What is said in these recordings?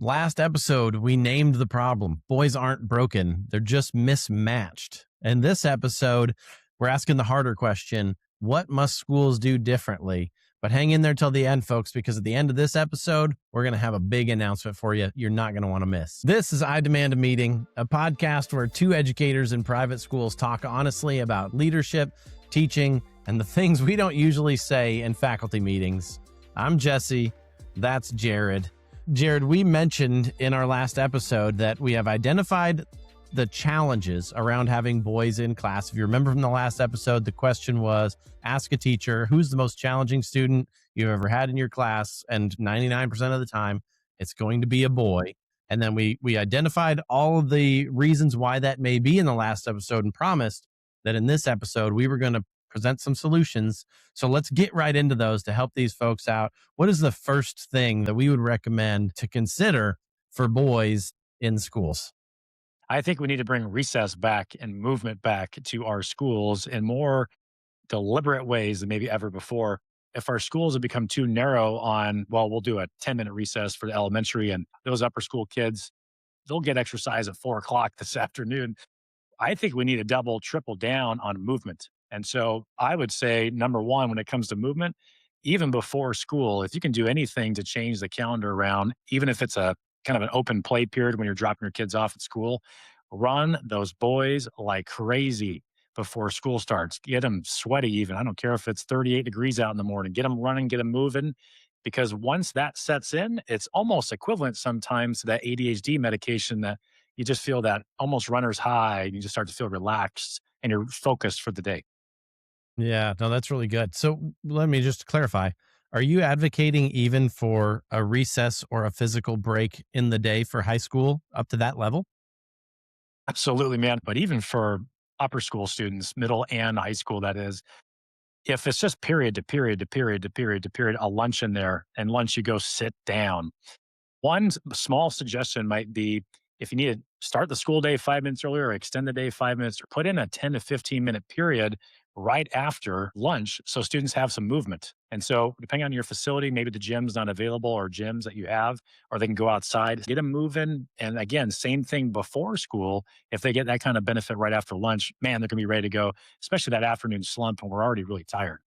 Last episode, we named the problem. Boys aren't broken, they're just mismatched. In this episode, we're asking the harder question: what must schools do differently? But hang in there till the end, folks, because at the end of this episode, we're going to have a big announcement for you you're not going to want to miss. This is I Demand a Meeting, a podcast where two educators in private schools talk honestly about leadership, teaching, and the things we don't usually say in faculty meetings. I'm Jesse. That's Jared. Jared, we mentioned in our last episode that we have identified the challenges around having boys in class. If you remember from the last episode, the question was ask a teacher who's the most challenging student you've ever had in your class, and 99% of the time, it's going to be a boy. And then we identified all of the reasons why that may be in the last episode and promised that in this episode we were going to present some solutions. So let's get right into those to help these folks out. What is the first thing that we would recommend to consider for boys in schools? I think we need to bring recess back and movement back to our schools in more deliberate ways than maybe ever before. If our schools have become too narrow on, well, we'll do a 10-minute recess for the elementary and those upper school kids, they'll get exercise at 4 o'clock this afternoon. I think we need to double, triple down on movement. And so I would say, number one, when it comes to movement, even before school, if you can do anything to change the calendar around, even if it's a kind of an open play period when you're dropping your kids off at school, run those boys like crazy before school starts. Get them sweaty, even. I don't care if it's 38 degrees out in the morning. Get them running, get them moving. Because once that sets in, it's almost equivalent sometimes to that ADHD medication that you just feel that almost runner's high and you just start to feel relaxed and you're focused for the day. Yeah, no, that's really good. So let me just clarify. Are you advocating even for a recess or a physical break in the day for high school up to that level? Absolutely, man. But even for upper school students, middle and high school, that is, if it's just period to period to period to period to period, a lunch in there and lunch, you go sit down. Small suggestion might be if you need to start the school day 5 minutes earlier or extend the day 5 minutes or put in a 10 to 15-minute period right after lunch so students have some movement. And so, depending on your facility, maybe the gym's not available or gyms that you have, or they can go outside, get them moving. And again, same thing before school. If they get that kind of benefit right after lunch, man, they're going to be ready to go, especially that afternoon slump when we're already really tired.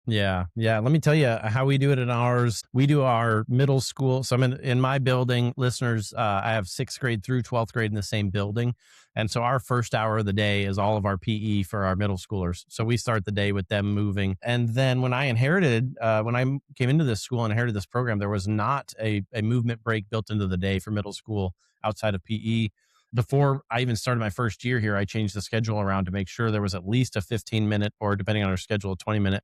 Yeah, yeah. Let me tell you how we do it in ours. We do our middle school. So I'm in my building, listeners. I have sixth grade through 12th grade in the same building, and so our first hour of the day is all of our PE for our middle schoolers. So we start the day with them moving, and then when I came into this school and inherited this program, there was not a movement break built into the day for middle school outside of PE. Before I even started my first year here, I changed the schedule around to make sure there was at least a 15-minute, or depending on our schedule, a 20-minute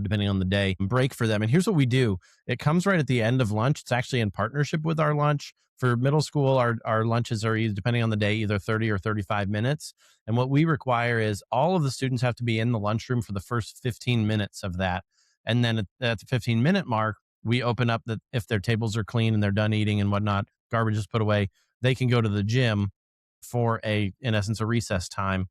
depending on the day, break for them. And here's what we do: it comes right at the end of lunch. It's actually in partnership with our lunch. For middle school, our lunches are either, depending on the day, either 30 or 35 minutes. And what we require is all of the students have to be in the lunchroom for the first 15 minutes of that. And then at the 15-minute mark, we open up that if their tables are clean and they're done eating and whatnot, garbage is put away, they can go to the gym for in essence, a recess time.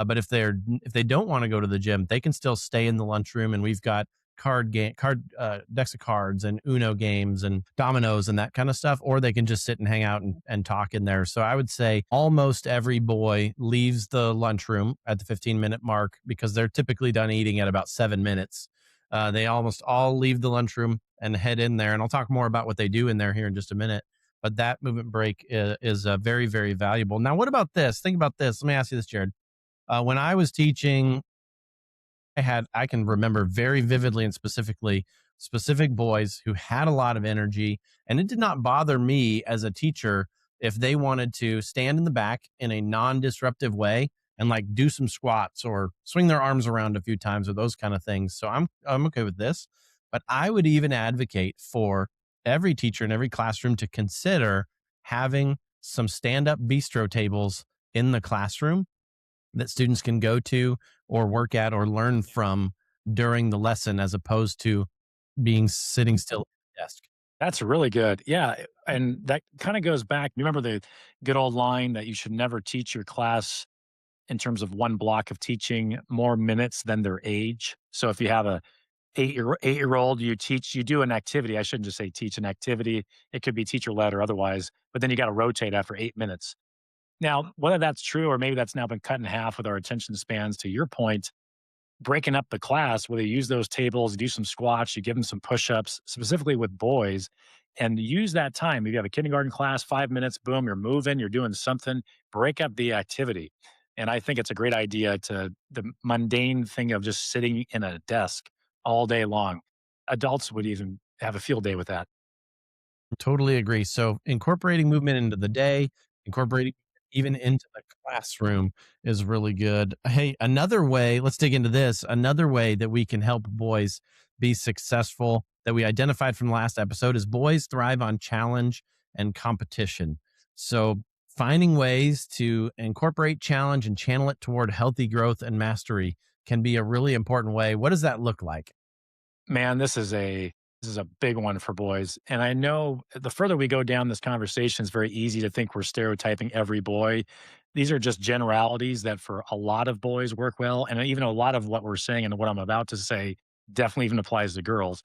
But if they don't want to go to the gym, they can still stay in the lunchroom, and we've got card decks of cards and Uno games and dominoes and that kind of stuff, or they can just sit and hang out and talk in there. So I would say almost every boy leaves the lunchroom at the 15-minute mark because they're typically done eating at about 7 minutes. They almost all leave the lunchroom and head in there, and I'll talk more about what they do in there here in just a minute. But that movement break is very, very valuable. Now, what about this? Think about this. Let me ask you this, Jared. When I was teaching, I can remember very vividly and specifically specific boys who had a lot of energy, and it did not bother me as a teacher if they wanted to stand in the back in a non-disruptive way and like do some squats or swing their arms around a few times or those kind of things. So I'm okay with this, but I would even advocate for every teacher in every classroom to consider having some stand-up bistro tables in the classroom that students can go to or work at or learn from during the lesson as opposed to being sitting still at the desk. That's really good. Yeah. And that kind of goes back. Remember the good old line that you should never teach your class in terms of one block of teaching more minutes than their age. So if you have a eight year old, you do an activity. I shouldn't just say teach an activity. It could be teacher led or otherwise, but then you got to rotate after 8 minutes. Now, whether that's true or maybe that's now been cut in half with our attention spans, to your point, breaking up the class where they use those tables, do some squats, you give them some push-ups, specifically with boys, and use that time. If you have a kindergarten class, 5 minutes, boom, you're moving, you're doing something, break up the activity. And I think it's a great idea to the mundane thing of just sitting in a desk all day long. Adults would even have a field day with that. Totally agree. So incorporating movement into the day, incorporating even into the classroom is really good. Hey, another way, let's dig into this. Another way that we can help boys be successful that we identified from the last episode is boys thrive on challenge and competition. So finding ways to incorporate challenge and channel it toward healthy growth and mastery can be a really important way. What does that look like? Man, this is a big one for boys. And I know the further we go down this conversation, it's very easy to think we're stereotyping every boy. These are just generalities that for a lot of boys work well. And even a lot of what we're saying and what I'm about to say definitely even applies to girls.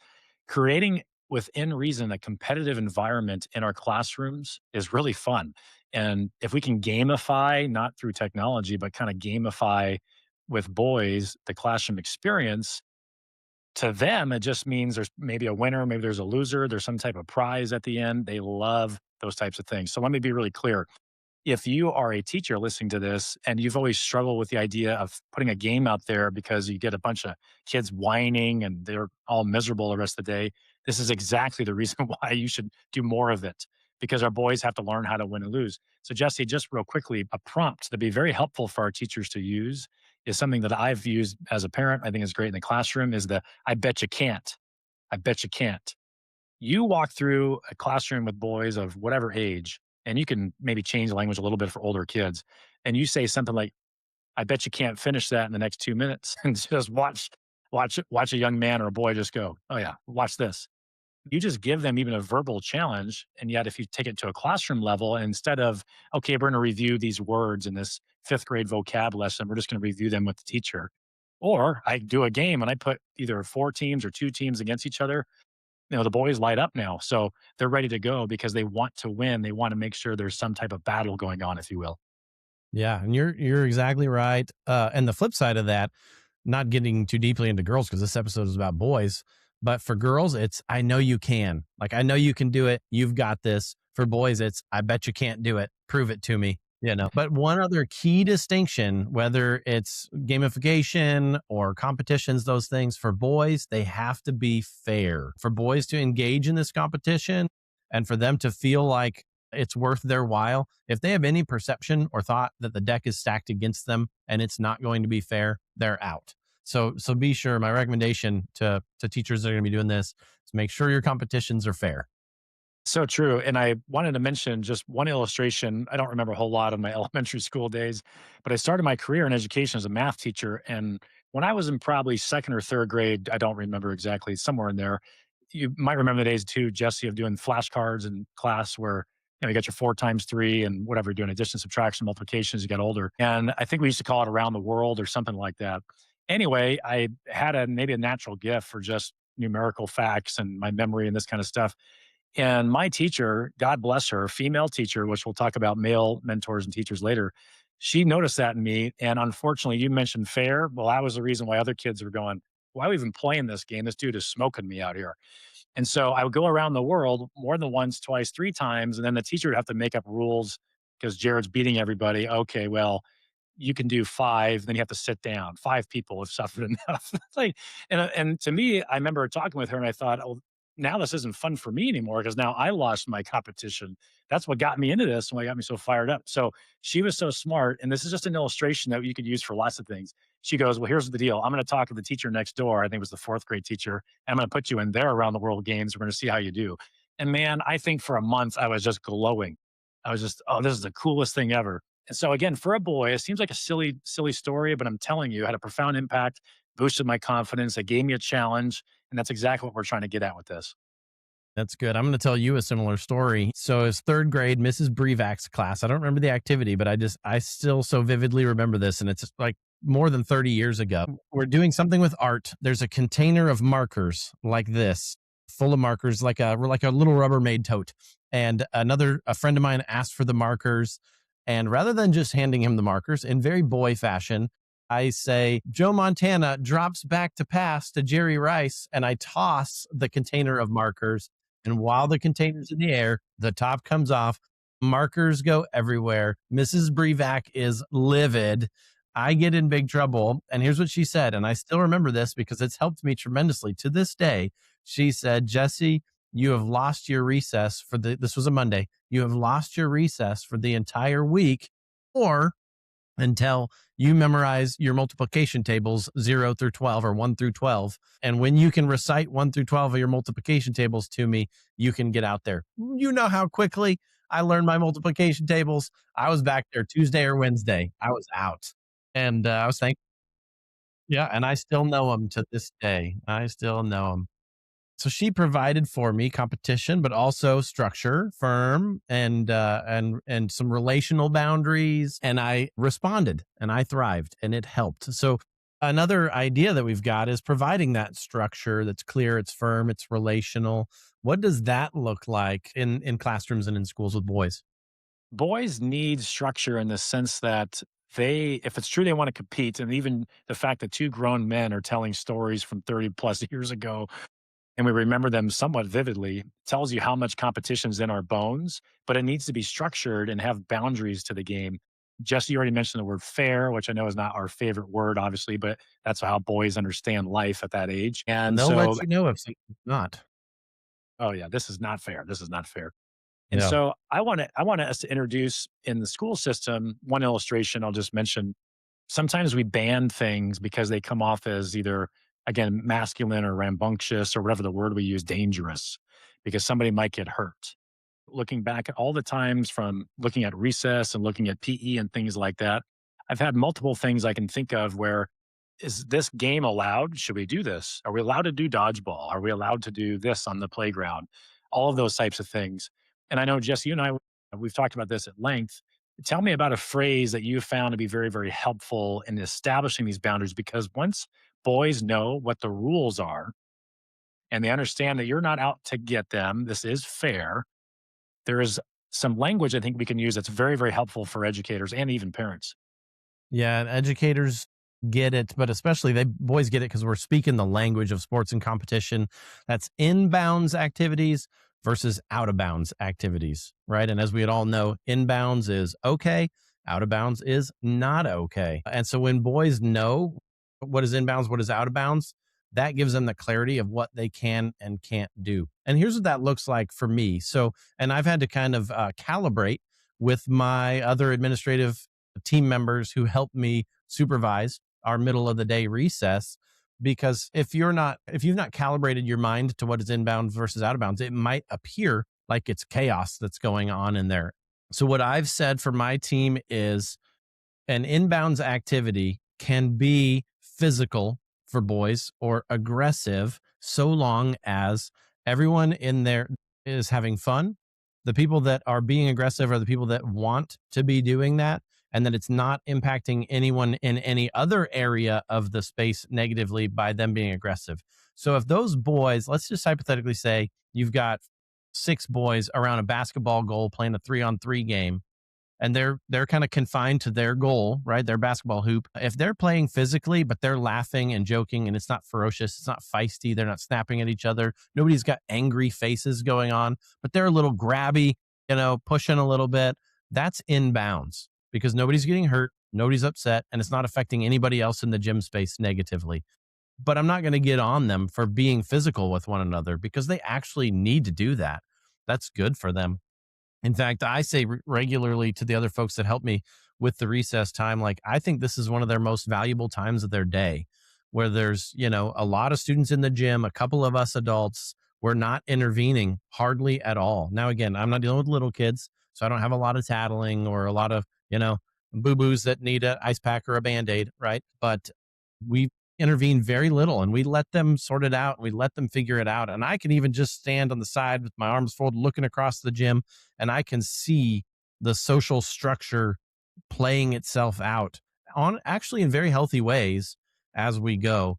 Creating within reason a competitive environment in our classrooms is really fun. And if we can gamify, not through technology, but kind of gamify with boys the classroom experience, to them, it just means there's maybe a winner, maybe there's a loser, there's some type of prize at the end. They love those types of things. So let me be really clear. If you are a teacher listening to this and you've always struggled with the idea of putting a game out there because you get a bunch of kids whining and they're all miserable the rest of the day, this is exactly the reason why you should do more of it, because our boys have to learn how to win and lose. So, Jesse, just real quickly, a prompt that'd be very helpful for our teachers to use is something that I've used as a parent. I think is great in the classroom is the I bet you can't. I bet you can't. You walk through a classroom with boys of whatever age, and you can maybe change the language a little bit for older kids. And you say something like, I bet you can't finish that in the next 2 minutes. And just watch a young man or a boy just go, oh yeah, watch this. You just give them even a verbal challenge. And yet if you take it to a classroom level, and instead of, okay, we're going to review these words in this fifth grade vocab lesson, we're just going to review them with the teacher. Or I do a game and I put either four teams or two teams against each other. The boys light up now. So they're ready to go because they want to win. They want to make sure there's some type of battle going on, if you will. Yeah, and you're exactly right. And the flip side of that, not getting too deeply into girls because this episode is about boys, but for girls, it's I know you can. Like I know you can do it. You've got this. For boys, it's I bet you can't do it. Prove it to me. But one other key distinction, whether it's gamification or competitions, those things for boys, they have to be fair. For boys to engage in this competition and for them to feel like it's worth their while. If they have any perception or thought that the deck is stacked against them and it's not going to be fair, they're out. So be sure. My recommendation to teachers that are going to be doing this is make sure your competitions are fair. So true. And I wanted to mention just one illustration. I don't remember a whole lot of my elementary school days, but I started my career in education as a math teacher. And when I was in probably second or third grade, I don't remember exactly, somewhere in there, you might remember the days too, Jesse, of doing flashcards in class where you got your 4 times 3 and whatever, doing addition, subtraction, multiplication as you get older. And I think we used to call it around the world or something like that. Anyway, I had maybe a natural gift for just numerical facts and my memory and this kind of stuff. And my teacher, God bless her, female teacher, which we'll talk about male mentors and teachers later, she noticed that in me. And unfortunately, you mentioned fair. Well, that was the reason why other kids were going, why are we even playing this game? This dude is smoking me out here. And so I would go around the world more than once, twice, 3 times. And then the teacher would have to make up rules because Jared's beating everybody. Okay, well, you can do 5, then you have to sit down. 5 people have suffered enough. It's like, and to me, I remember talking with her and I thought, oh, now this isn't fun for me anymore because now I lost my competition. That's what got me into this and what got me so fired up. So she was so smart. And this is just an illustration that you could use for lots of things. She goes, well, here's the deal. I'm going to talk to the teacher next door. I think it was the fourth grade teacher. And I'm going to put you in their around the world games. We're going to see how you do. And man, I think for a month I was just glowing. I was just, oh, this is the coolest thing ever. And so again, for a boy, it seems like a silly story, but I'm telling you, it had a profound impact, boosted my confidence. It gave me a challenge. And that's exactly what we're trying to get at with this. That's good. I'm going to tell you a similar story. So it's third grade, Mrs. Brevac's class. I don't remember the activity, but I still so vividly remember this. And it's like more than 30 years ago. We're doing something with art. There's a container of markers like this, full of markers, like a little Rubbermaid tote. And a friend of mine asked for the markers. And rather than just handing him the markers in very boy fashion, I say, Joe Montana drops back to pass to Jerry Rice. And I toss the container of markers. And while the container's in the air, the top comes off. Markers go everywhere. Mrs. Brevac is livid. I get in big trouble. And here's what she said. And I still remember this because it's helped me tremendously to this day. She said, Jesse, you have lost your recess this was a Monday. You have lost your recess for the entire week or until you memorize your multiplication tables 0 through 12 or 1 through 12. And when you can recite 1 through 12 of your multiplication tables to me, you can get out there. You know how quickly I learned my multiplication tables. I was back there Tuesday or Wednesday. I was out. And I was thankful. Yeah. And I still know them to this day. I still know them. So she provided for me competition, but also structure, firm, and some relational boundaries. And I responded, and I thrived, and it helped. So another idea that we've got is providing that structure that's clear, it's firm, it's relational. What does that look like in classrooms and in schools with boys? Boys need structure in the sense that if it's true they want to compete, and even the fact that two grown men are telling stories from 30 plus years ago and we remember them somewhat vividly, tells you how much competition's in our bones, but it needs to be structured and have boundaries to the game. Jesse, you already mentioned the word fair, which I know is not our favorite word, obviously, but that's how boys understand life at that age. And And they'll so, let you know if something's not. oh yeah, this is not fair. This is not fair. And Yeah. so I want us to introduce in the school system one illustration I'll just mention. Sometimes we ban things because they come off as either, again, masculine or rambunctious or whatever the word we use, dangerous, because somebody might get hurt. Looking back at all the times from looking at recess and looking at PE and things like that, I've had multiple things I can think of where is this game allowed? Should we do this? Are we allowed to do dodgeball? Are we allowed to do this on the playground? All of those types of things. And I know, Jesse, you and I, we've talked about this at length. Tell me about a phrase that you found to be very, very helpful in establishing these boundaries, because once boys know what the rules are and they understand that you're not out to get them, this is fair, there is some language I think we can use that's very, very helpful for educators and even parents. Yeah, and educators get it, but especially they boys get it because we're speaking the language of sports and competition. That's inbounds activities versus out of bounds activities, right? And as we all know, inbounds is okay, out of bounds is not okay. And so when boys know what is inbounds, what is out of bounds, that gives them the clarity of what they can and can't do. And here's what that looks like for me. So, and I've had to kind of calibrate with my other administrative team members who help me supervise our middle of the day recess, because if you've not calibrated your mind to what is inbound versus out of bounds, it might appear like it's chaos that's going on in there. So what I've said for my team is an inbounds activity can be physical for boys or aggressive so long as everyone in there is having fun. The people that are being aggressive are the people that want to be doing that, and that it's not impacting anyone in any other area of the space negatively by them being aggressive. So if those boys, let's just hypothetically say you've got six boys around a basketball goal playing a 3-on-3 game, and they're kind of confined to their goal, right? Their basketball hoop. If they're playing physically, but they're laughing and joking and it's not ferocious, it's not feisty, they're not snapping at each other, nobody's got angry faces going on, but they're a little grabby, pushing a little bit, that's inbounds because nobody's getting hurt, nobody's upset, and it's not affecting anybody else in the gym space negatively. But I'm not going to get on them for being physical with one another because they actually need to do that. That's good for them. In fact, I say regularly to the other folks that help me with the recess time, like, I think this is one of their most valuable times of their day where there's, a lot of students in the gym, a couple of us adults, we're not intervening hardly at all. Now, again, I'm not dealing with little kids, so I don't have a lot of tattling or a lot of, boo boos that need an ice pack or a band aid, right? But we intervene very little and we let them sort it out and we let them figure it out. And I can even just stand on the side with my arms folded looking across the gym, and I can see the social structure playing itself out on actually in very healthy ways as we go.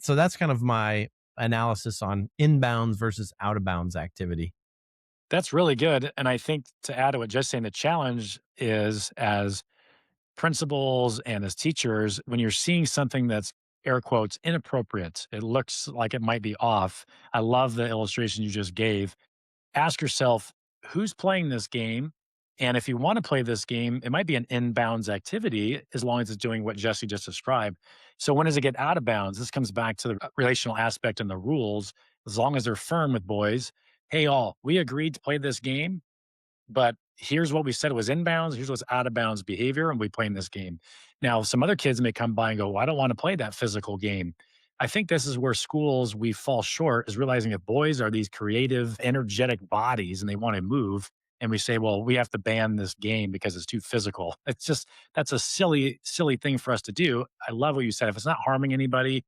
So that's kind of my analysis on inbounds versus out of bounds activity. That's really good. And I think to add to what just saying, the challenge is as principals and as teachers, when you're seeing something that's air quotes inappropriate, it looks like it might be off. I love the illustration you just gave. Ask yourself, who's playing this game? And if you want to play this game, it might be an inbounds activity as long as it's doing what Jesse just described. So when does it get out of bounds? This comes back to the relational aspect and the rules. As long as they're firm with boys, hey, all, we agreed to play this game, but here's what we said was inbounds. Here's what's out of bounds behavior, and we play in this game. Now, some other kids may come by and go, well, I don't want to play that physical game. I think this is where schools we fall short is realizing if boys are these creative, energetic bodies and they want to move, and we say, well, we have to ban this game because it's too physical. It's just that's a silly, silly thing for us to do. I love what you said. If it's not harming anybody,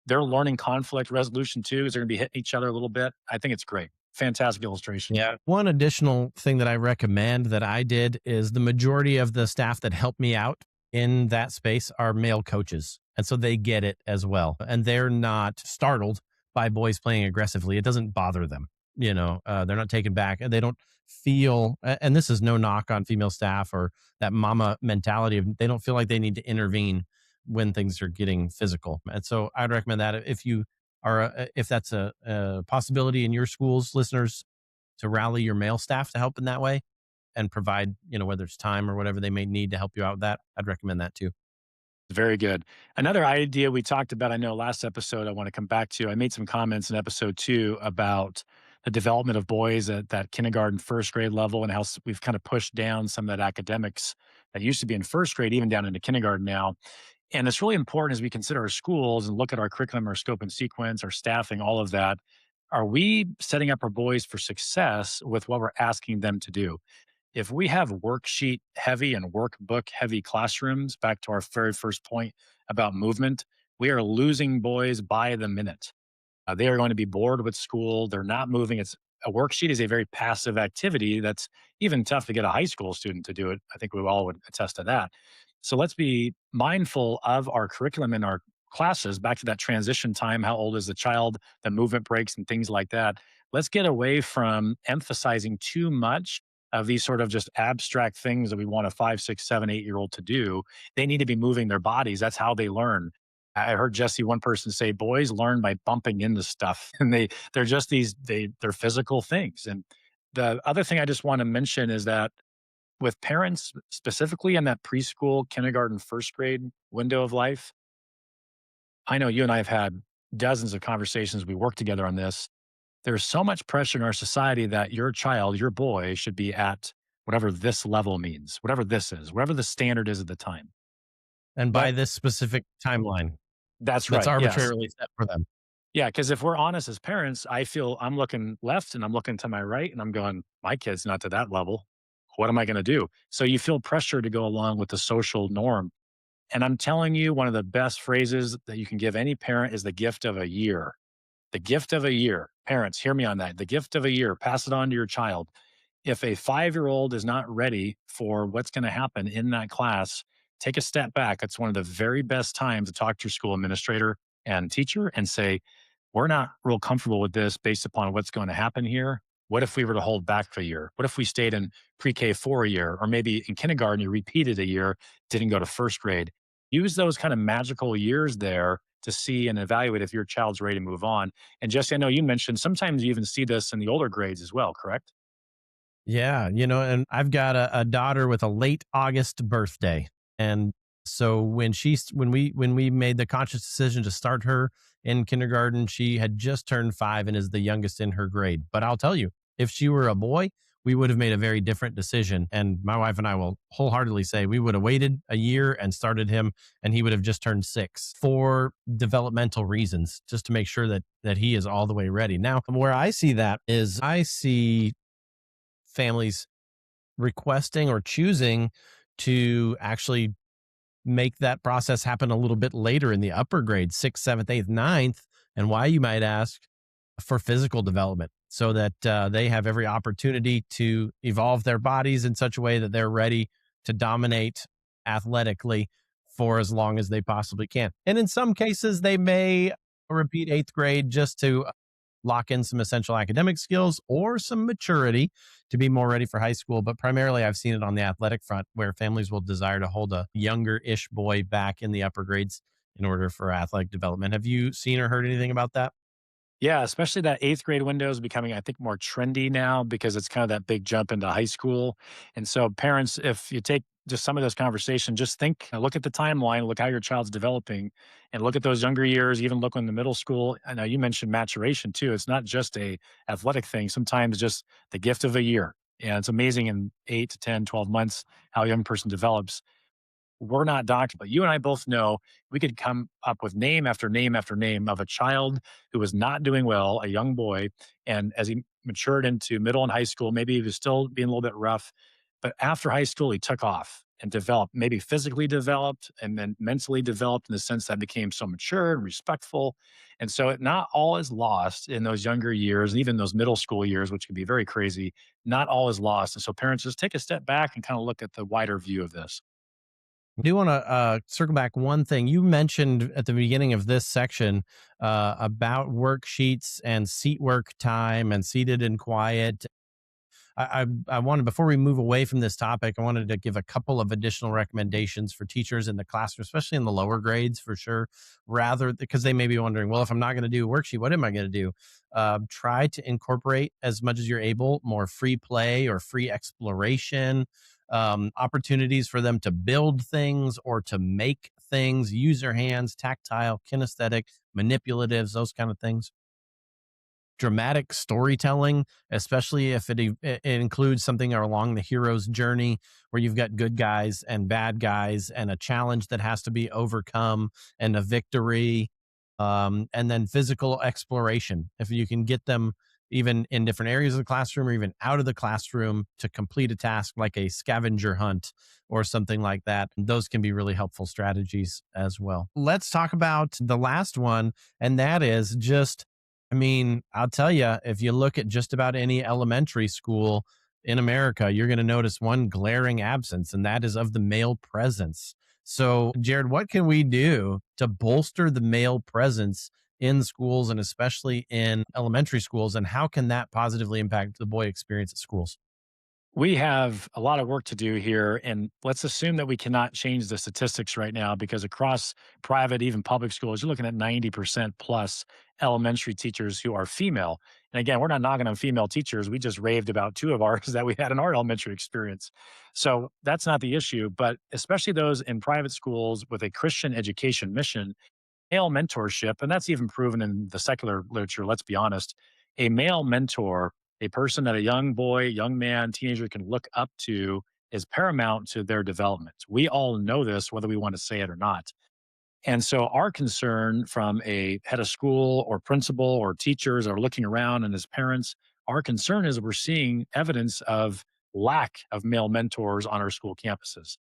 they're learning conflict resolution too, is they're gonna be hitting each other a little bit. I think it's great. Fantastic illustration. Yeah. One additional thing that I recommend that I did is the majority of the staff that help me out in that space are male coaches. And so they get it as well. And they're not startled by boys playing aggressively. It doesn't bother them. They're not taken back and they don't feel, and this is no knock on female staff or that mama mentality of they don't feel like they need to intervene when things are getting physical. And so I'd recommend that if you if that's a possibility in your schools, listeners, to rally your male staff to help in that way and provide, whether it's time or whatever they may need to help you out with that, I'd recommend that too. Very good. Another idea we talked about, I know last episode, I want to come back to. I made some comments in episode 2 about the development of boys at that kindergarten, first grade level, and how we've kind of pushed down some of that academics that used to be in first grade, even down into kindergarten now. And it's really important as we consider our schools and look at our curriculum, our scope and sequence, our staffing, all of that. Are we setting up our boys for success with what we're asking them to do? If we have worksheet heavy and workbook heavy classrooms, back to our very first point about movement, we are losing boys by the minute. They are going to be bored with school. They're not moving. It's a worksheet is a very passive activity that's even tough to get a high school student to do it. I think we all would attest to that. So let's be mindful of our curriculum in our classes. Back to that transition time. How old is the child? The movement breaks and things like that. Let's get away from emphasizing too much of these sort of just abstract things that we want a 5, 6, 7, 8-year-old to do. They need to be moving their bodies. That's how they learn. I heard Jesse, one person say, boys learn by bumping into stuff. And they're just they're physical things. And the other thing I just want to mention is that with parents specifically in that preschool, kindergarten, first grade window of life, I know you and I have had dozens of conversations. We work together on this. There's so much pressure in our society that your child, your boy, should be at whatever this level means, whatever this is, whatever the standard is at the time. And by But this specific timeline that's that's right. Yes. arbitrarily set for them. Yeah, because if we're honest as parents, I feel I'm looking left and I'm looking to my right and I'm going, my kid's not to that level. What am I going to do? So you feel pressure to go along with the social norm. And I'm telling you, one of the best phrases that you can give any parent is the gift of a year. The gift of a year. Parents, hear me on that. The gift of a year. Pass it on to your child. If a 5-year-old is not ready for what's going to happen in that class, take a step back. It's one of the very best times to talk to your school administrator and teacher and say, we're not real comfortable with this based upon what's going to happen here. What if we were to hold back for a year? What if we stayed in pre K for a year? Or maybe in kindergarten, you repeated a year, didn't go to first grade. Use those kind of magical years there to see and evaluate if your child's ready to move on. And Jesse, I know you mentioned sometimes you even see this in the older grades as well, correct? Yeah, and I've got a daughter with a late August birthday, and so when we made the conscious decision to start her in kindergarten, she had just turned 5 and is the youngest in her grade. But I'll tell you, if she were a boy, we would have made a very different decision. And my wife and I will wholeheartedly say we would have waited a year and started him, and he would have just turned 6 for developmental reasons, just to make sure that he is all the way ready. Now, where I see that is I see families requesting or choosing to actually make that process happen a little bit later in the upper grades, sixth, seventh, eighth, ninth. And why, you might ask, for physical development so that they have every opportunity to evolve their bodies in such a way that they're ready to dominate athletically for as long as they possibly can. And in some cases, they may repeat eighth grade just to lock in some essential academic skills or some maturity to be more ready for high school. But primarily, I've seen it on the athletic front where families will desire to hold a younger ish boy back in the upper grades in order for athletic development. Have you seen or heard anything about that? Yeah, especially that 8th grade window is becoming, I think, more trendy now because it's kind of that big jump into high school. And so parents, if you take just some of those conversations, just think, look at the timeline, look how your child's developing, and look at those younger years, even look in the middle school. I know you mentioned maturation too. It's not just a athletic thing, sometimes just the gift of a year. And it's amazing in 8 to 10, 12 months how a young person develops. We're not doctors, but you and I both know we could come up with name after name after name of a child who was not doing well, a young boy. And as he matured into middle and high school, maybe he was still being a little bit rough. But after high school, he took off and developed, maybe physically developed and then mentally developed in the sense that became so mature and respectful. And so not all is lost in those younger years and even those middle school years, which can be very crazy. Not all is lost. And so parents just take a step back and kind of look at the wider view of this. I do want to circle back one thing. You mentioned at the beginning of this section about worksheets and seat work time and seated and quiet. I wanted, before we move away from this topic, I wanted to give a couple of additional recommendations for teachers in the classroom, especially in the lower grades for sure. Rather, because they may be wondering, well, if I'm not going to do a worksheet, what am I going to do? Try to incorporate as much as you're able more free play or free exploration, opportunities for them to build things or to make things, use their hands, tactile, kinesthetic, manipulatives, those kind of things. Dramatic storytelling, especially if it includes something along the hero's journey where you've got good guys and bad guys and a challenge that has to be overcome and a victory. And then physical exploration. If you can get them even in different areas of the classroom or even out of the classroom to complete a task like a scavenger hunt or something like that, those can be really helpful strategies as well. Let's talk about the last one, and that is just, I mean, I'll tell you, if you look at just about any elementary school in America, you're going to notice one glaring absence, and that is of the male presence. So, Jared, what can we do to bolster the male presence in schools and especially in elementary schools? And how can that positively impact the boy experience at schools? We have a lot of work to do here, and let's assume that we cannot change the statistics right now because across private, even public schools, you're looking at 90% plus elementary teachers who are female. And again, we're not knocking on female teachers. We just raved about two of ours that we had in our elementary experience. So that's not the issue, but especially those in private schools with a Christian education mission, male mentorship, and that's even proven in the secular literature, let's be honest. A male mentor, a person that a young boy, young man, teenager can look up to is paramount to their development. We all know this, whether we want to say it or not. And so, our concern from a head of school or principal or teachers are looking around and as parents, our concern is we're seeing evidence of lack of male mentors on our school campuses.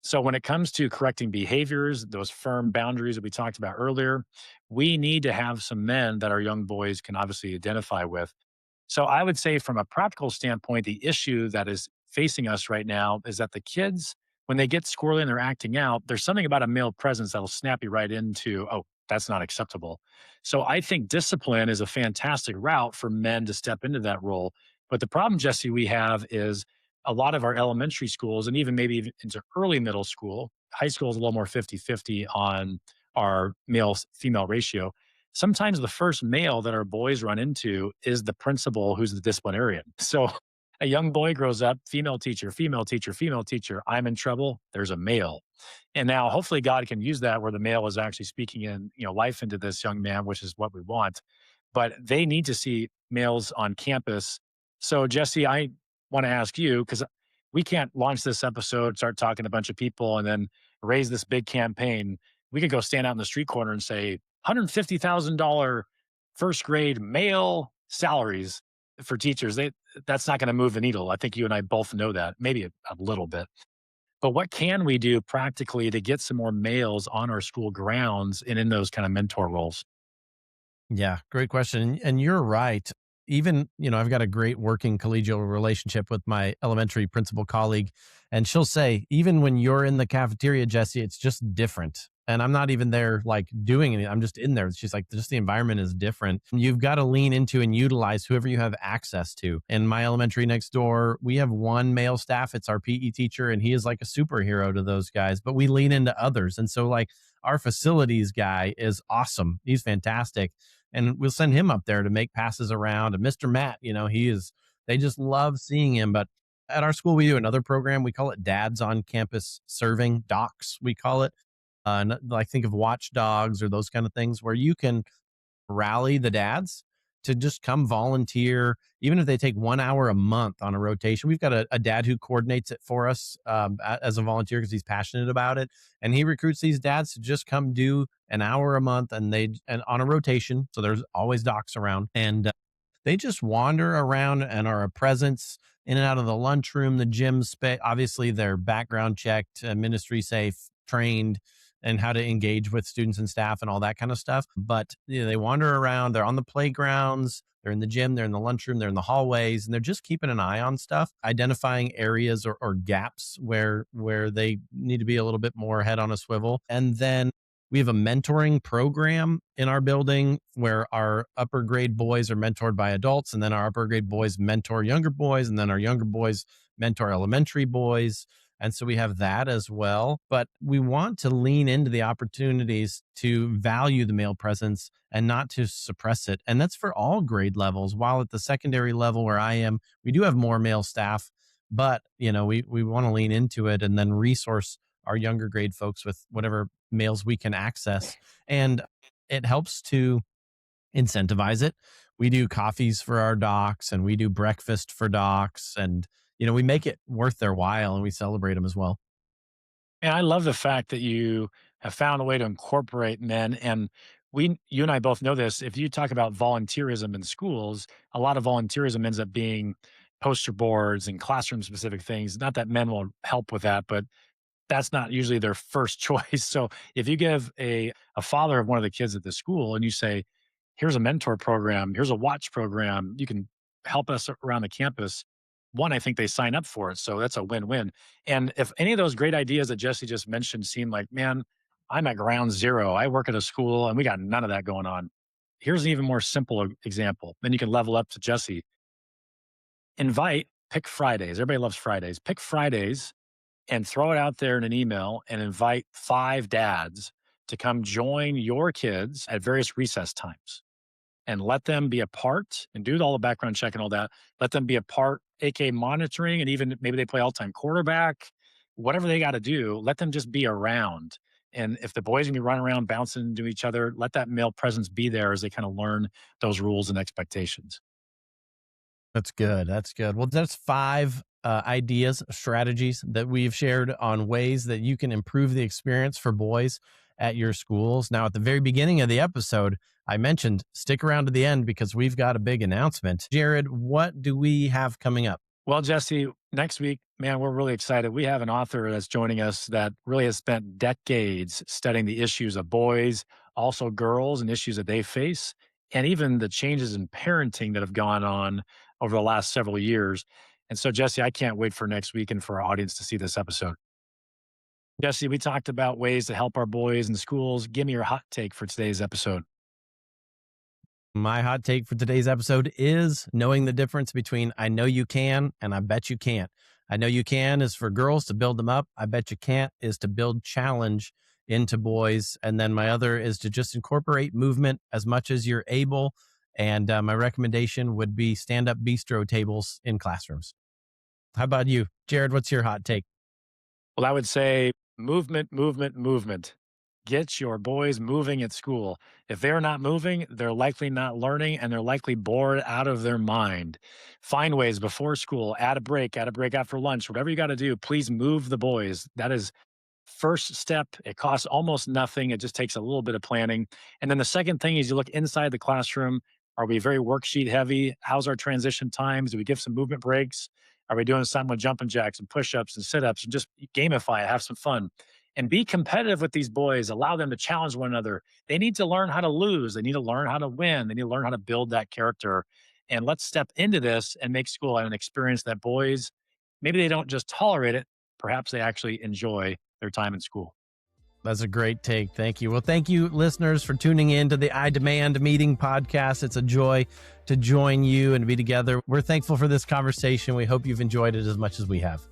So when it comes to correcting behaviors, those firm boundaries that we talked about earlier, we need to have some men that our young boys can obviously identify with. So I would say from a practical standpoint, the issue that is facing us right now is that the kids, when they get squirrely and they're acting out, there's something about a male presence that'll snap you right into, oh, that's not acceptable. So I think discipline is a fantastic route for men to step into that role. But the problem, Jesse, we have is a lot of our elementary schools and even maybe even into early middle school, high school is a little more 50-50 on our male female ratio. Sometimes the first male that our boys run into is the principal who's the disciplinarian. So a young boy grows up, female teacher, female teacher, female teacher. I'm in trouble. There's a male. And now hopefully God can use that where the male is actually speaking in, life into this young man, which is what we want. But they need to see males on campus. So Jesse, I want to ask you because we can't launch this episode, start talking to a bunch of people, and then raise this big campaign. We could go stand out in the street corner and say $150,000 first grade male salaries for teachers. That's not going to move the needle. I think you and I both know that, maybe a little bit. But what can we do practically to get some more males on our school grounds and in those kind of mentor roles? Yeah, great question. And you're right. even, I've got a great working collegial relationship with my elementary principal colleague, and she'll say, even when you're in the cafeteria, Jesse, it's just different. And I'm not even there like doing it. I'm just in there. She's like, just the environment is different. You've got to lean into and utilize whoever you have access to. In my elementary next door, we have one male staff. It's our PE teacher, and he is like a superhero to those guys, but we lean into others. And so, like, our facilities guy is awesome. He's fantastic. And we'll send him up there to make passes around. And Mr. Matt, they just love seeing him. But at our school, we do another program. We call it Dads on Campus Serving, Docs, we call it. Like, think of watchdogs or those kind of things where you can rally the dads to just come volunteer, even if they take 1 hour a month on a rotation. We've got a dad who coordinates it for us as a volunteer because he's passionate about it, and he recruits these dads to just come do an hour a month, and on a rotation. So there's always docs around, and they just wander around and are a presence in and out of the lunchroom, the gym space. Obviously, they're background checked, ministry safe, trained, and how to engage with students and staff and all that kind of stuff. But they wander around. They're on the playgrounds. They're in the gym. They're in the lunchroom. They're in the hallways, and they're just keeping an eye on stuff, identifying areas or gaps where they need to be a little bit more head on a swivel. And then we have a mentoring program in our building where our upper grade boys are mentored by adults, and then our upper grade boys mentor younger boys, and then our younger boys mentor elementary boys. And so we have that as well. But we want to lean into the opportunities to value the male presence and not to suppress it. And that's for all grade levels. While at the secondary level where I am, we do have more male staff, but we want to lean into it and then resource our younger grade folks with whatever males we can access. And it helps to incentivize it. We do coffees for our docs and we do breakfast for docs, and we make it worth their while and we celebrate them as well. And I love the fact that you have found a way to incorporate men. And you and I both know this. If you talk about volunteerism in schools, a lot of volunteerism ends up being poster boards and classroom specific things. Not that men will help with that, but that's not usually their first choice. So if you give a father of one of the kids at the school and you say, here's a mentor program, here's a watch program, you can help us around the campus. One, I think they sign up for it. So that's a win-win. And if any of those great ideas that Jesse just mentioned seem like, man, I'm at ground zero. I work at a school and we got none of that going on. Here's an even more simple example. Then you can level up to Jesse. Pick Fridays. Everybody loves Fridays. Pick Fridays and throw it out there in an email and invite 5 dads to come join your kids at various recess times and let them be a part and do all the background check and all that. Let them be a part, aka monitoring, and even maybe they play all-time quarterback, whatever they got to do, let them just be around. And if the boys can be running around bouncing into each other, let that male presence be there as they kind of learn those rules and expectations. That's good. That's good. Well, that's five ideas, strategies that we've shared on ways that you can improve the experience for boys at your schools. Now, at the very beginning of the episode, I mentioned stick around to the end because we've got a big announcement. Jared, what do we have coming up? Well, Jesse, next week, man, we're really excited. We have an author that's joining us that really has spent decades studying the issues of boys, also girls, and issues that they face, and even the changes in parenting that have gone on over the last several years. And so, Jesse, I can't wait for next week and for our audience to see this episode. Jesse, we talked about ways to help our boys in schools. Give me your hot take for today's episode. My hot take for today's episode is knowing the difference between I know you can and I bet you can't. I know you can is for girls to build them up. I bet you can't is to build challenge into boys. And then my other is to just incorporate movement as much as you're able. And my recommendation would be stand up bistro tables in classrooms. How about you, Jared? What's your hot take? Well, I would say movement, movement, movement. Get your boys moving at school. If they're not moving, they're likely not learning and they're likely bored out of their mind. Find ways before school, add a break after lunch, whatever you got to do, please move the boys. That is first step. It costs almost nothing. It just takes a little bit of planning. And then the second thing is you look inside the classroom. Are we very worksheet heavy? How's our transition times? Do we give some movement breaks? Are we doing something with jumping jacks and push ups and sit ups and just gamify it, have some fun? And be competitive with these boys. Allow them to challenge one another. They need to learn how to lose. They need to learn how to win. They need to learn how to build that character. And let's step into this and make school an experience that boys, maybe they don't just tolerate it, perhaps they actually enjoy their time in school. That's a great take. Thank you. Well, thank you, listeners, for tuning in to the I Demand Meeting podcast. It's a joy to join you and be together. We're thankful for this conversation. We hope you've enjoyed it as much as we have.